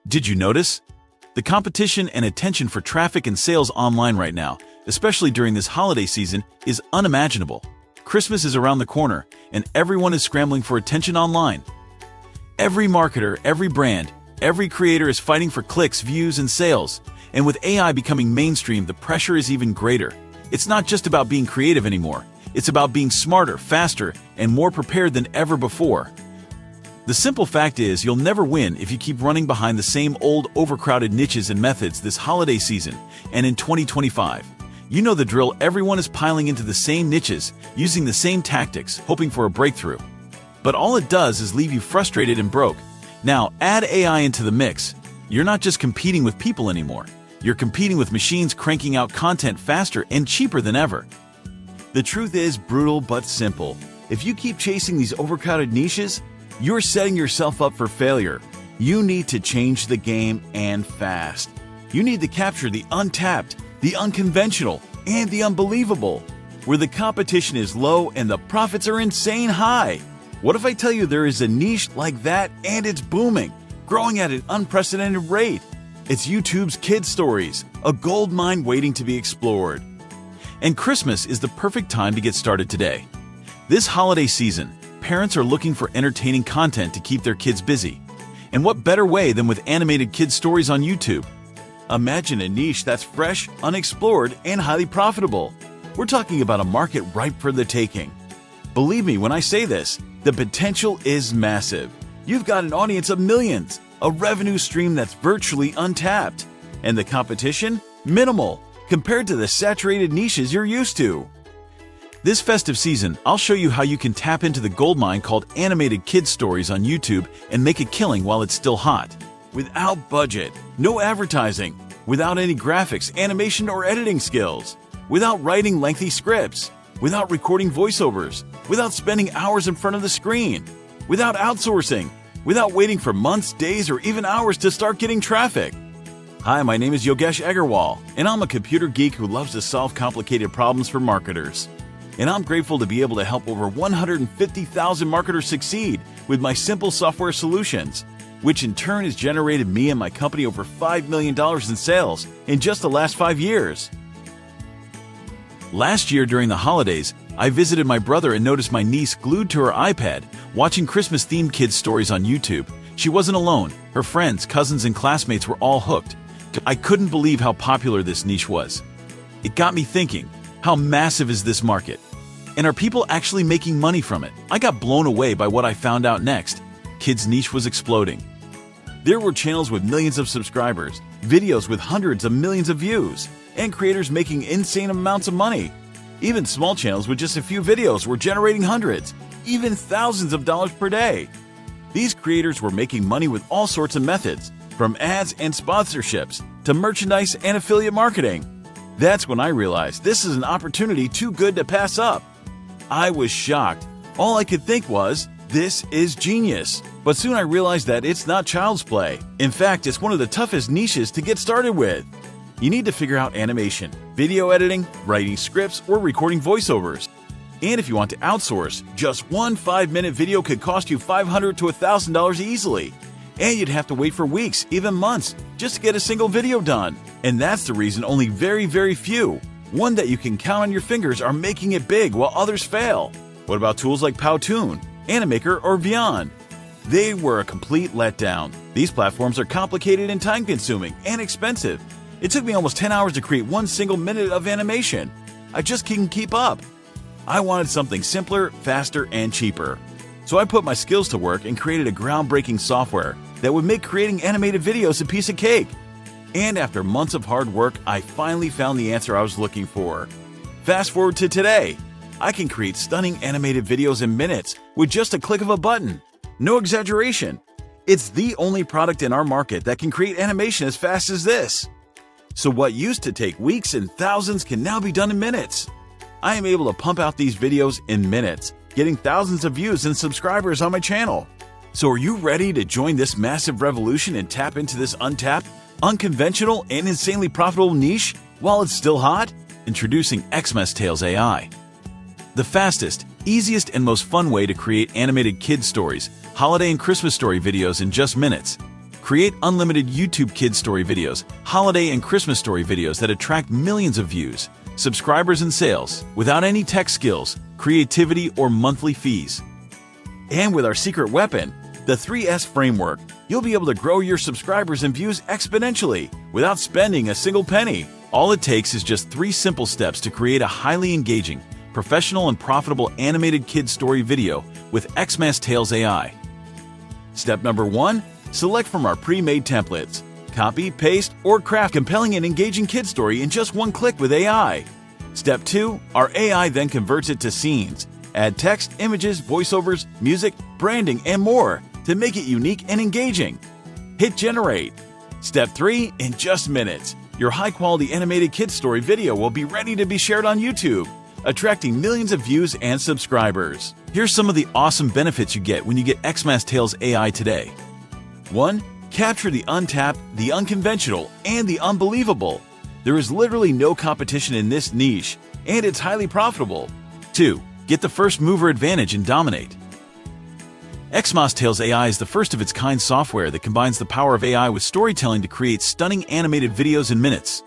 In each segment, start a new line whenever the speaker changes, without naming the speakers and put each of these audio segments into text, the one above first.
Did you notice? The competition and attention for traffic and sales online right now, especially during this holiday season, is unimaginable. Christmas is around the corner, and everyone is scrambling for attention online. Every marketer, every brand, every creator is fighting for clicks, views, and sales. And with AI becoming mainstream, the pressure is even greater. It's not just about being creative anymore. It's about being smarter, faster, and more prepared than ever before. The simple fact is, you'll never win if you keep running behind the same old overcrowded niches and methods this holiday season and in 2025. You know the drill. Everyone is piling into the same niches, using the same tactics, hoping for a breakthrough. But all it does is leave you frustrated and broke. Now, add AI into the mix. You're not just competing with people anymore. You're competing with machines cranking out content faster and cheaper than ever. The truth is brutal but simple. If you keep chasing these overcrowded niches, you're setting yourself up for failure. You need to change the game, and fast. You need to capture the untapped, the unconventional, and the unbelievable, where the competition is low and the profits are insane high. What if I tell you there is a niche like that and it's booming, growing at an unprecedented rate? It's YouTube's kid stories, a gold mine waiting to be explored. And Christmas is the perfect time to get started today. This holiday season, parents are looking for entertaining content to keep their kids busy. And what better way than with animated kid stories on YouTube? Imagine a niche that's fresh, unexplored, and highly profitable. We're talking about a market ripe for the taking. Believe me when I say this, the potential is massive. You've got an audience of millions, a revenue stream that's virtually untapped, and the competition? Minimal, compared to the saturated niches you're used to. This festive season, I'll show you how you can tap into the goldmine called animated kid stories on YouTube and make a killing while it's still hot. Without budget, no advertising, without any graphics, animation, or editing skills, without writing lengthy scripts, without recording voiceovers, without spending hours in front of the screen, without outsourcing, without waiting for months, days, or even hours to start getting traffic. Hi, my name is Yogesh Agarwal, and I'm a computer geek who loves to solve complicated problems for marketers. And I'm grateful to be able to help over 150,000 marketers succeed with my simple software solutions, which in turn has generated me and my company over $5 million in sales in just the last 5 years. Last year during the holidays, I visited my brother and noticed my niece glued to her iPad, watching Christmas-themed kids' stories on YouTube. She wasn't alone. Her friends, cousins, and classmates were all hooked. I couldn't believe how popular this niche was. It got me thinking, how massive is this market? And are people actually making money from it? I got blown away by what I found out next. Kids' niche was exploding. There were channels with millions of subscribers, videos with hundreds of millions of views, and creators making insane amounts of money. Even small channels with just a few videos were generating hundreds, even thousands of dollars per day. These creators were making money with all sorts of methods, from ads and sponsorships to merchandise and affiliate marketing. That's when I realized this is an opportunity too good to pass up. I was shocked. All I could think was, this is genius. But soon I realized that it's not child's play. In fact, it's one of the toughest niches to get started with. You need to figure out animation, video editing, writing scripts, or recording voiceovers. And if you want to outsource, just one 5-minute video could cost you $500 to $1,000 easily. And you'd have to wait for weeks, even months, just to get a single video done. And that's the reason only very few, one that you can count on your fingers, are making it big while others fail. What about tools like Powtoon, Animaker, or Beyond? They were a complete letdown. These platforms are complicated and time-consuming and expensive. It took me almost 10 hours to create one single minute of animation. I just couldn't keep up. I wanted something simpler, faster, and cheaper. So I put my skills to work and created a groundbreaking software that would make creating animated videos a piece of cake. And after months of hard work, I finally found the answer I was looking for. Fast forward to today. I can create stunning animated videos in minutes with just a click of a button. No exaggeration. It's the only product in our market that can create animation as fast as this. So what used to take weeks and thousands can now be done in minutes. I am able to pump out these videos in minutes, getting thousands of views and subscribers on my channel. So are you ready to join this massive revolution and tap into this untapped, unconventional, and insanely profitable niche while it's still hot? Introducing XmasTales AI. The fastest, easiest, and most fun way to create animated kids stories, holiday and Christmas story videos in just minutes. Create unlimited YouTube Kids Story videos, holiday and Christmas story videos that attract millions of views, subscribers, and sales without any tech skills, creativity, or monthly fees. And with our secret weapon, the 3S framework, you'll be able to grow your subscribers and views exponentially without spending a single penny. All it takes is just 3 simple steps to create a highly engaging, professional, and profitable animated kids story video with XmasTales AI. Step number 1. Select from our pre-made templates. Copy, paste, or craft compelling and engaging kid story in just one click with AI. Step 2. Our AI then converts it to scenes. Add text, images, voiceovers, music, branding, and more to make it unique and engaging. Hit generate. Step 3. In just minutes, your high-quality animated kid story video will be ready to be shared on YouTube, attracting millions of views and subscribers. Here's some of the awesome benefits you get when you get XmasTales AI Today. 1. Capture the untapped, the unconventional, and the unbelievable. There is literally no competition in this niche, and it's highly profitable. 2. Get the first mover advantage and dominate. XmasTales AI is the first of its kind software that combines the power of AI with storytelling to create stunning animated videos in minutes.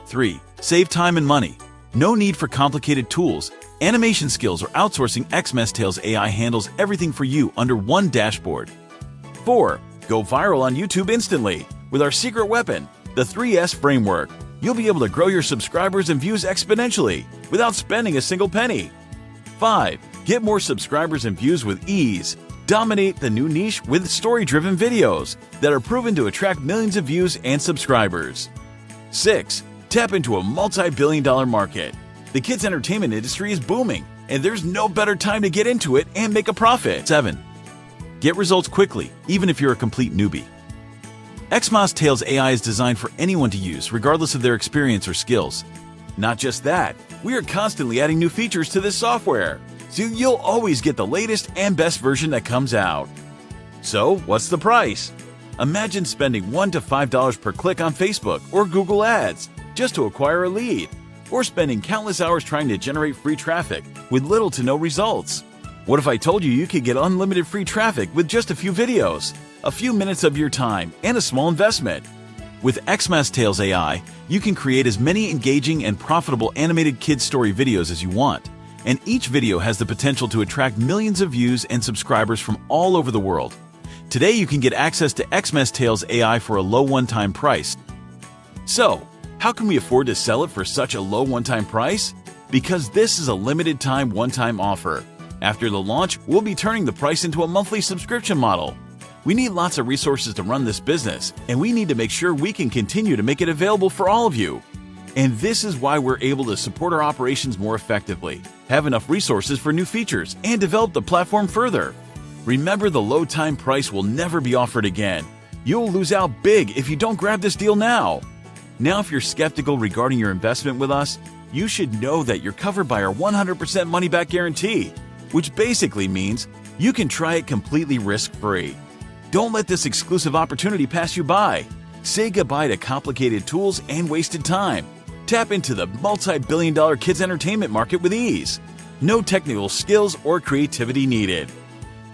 3. Save time and money. No need for complicated tools, animation skills, or outsourcing. XmasTales AI handles everything for you under one dashboard. 4. Go viral on YouTube instantly. With our secret weapon, the 3S framework, you'll be able to grow your subscribers and views exponentially without spending a single penny. 5. Get more subscribers and views with ease. Dominate the new niche with story-driven videos that are proven to attract millions of views and subscribers. 6. Tap into a multi-billion-dollar market. The kids' entertainment industry is booming, and there's no better time to get into it and make a profit. 7. Get results quickly, even if you're a complete newbie. XmasTales AI is designed for anyone to use, regardless of their experience or skills. Not just that, we are constantly adding new features to this software, so you'll always get the latest and best version that comes out. So, what's the price? Imagine spending $1 to $5 per click on Facebook or Google Ads just to acquire a lead, or spending countless hours trying to generate free traffic with little to no results. What if I told you you could get unlimited free traffic with just a few videos, a few minutes of your time, and a small investment? With XmasTales AI, you can create as many engaging and profitable animated kids story videos as you want, and each video has the potential to attract millions of views and subscribers from all over the world. Today you can get access to XmasTales AI for a low one-time price. So, how can we afford to sell it for such a low one-time price? Because this is a limited time one-time offer. After the launch, we'll be turning the price into a monthly subscription model. We need lots of resources to run this business, and we need to make sure we can continue to make it available for all of you. And this is why we're able to support our operations more effectively, have enough resources for new features, and develop the platform further. Remember, the low time price will never be offered again. You'll lose out big if you don't grab this deal now. Now, if you're skeptical regarding your investment with us, you should know that you're covered by our 100% money-back guarantee, which basically means you can try it completely risk-free. Don't let this exclusive opportunity pass you by. Say goodbye to complicated tools and wasted time. Tap into the multi-billion-dollar kids entertainment market with ease. No technical skills or creativity needed.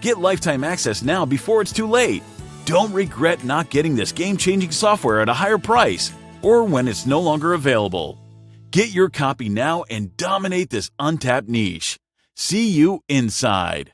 Get lifetime access now before it's too late. Don't regret not getting this game-changing software at a higher price or when it's no longer available. Get your copy now and dominate this untapped niche. See you inside.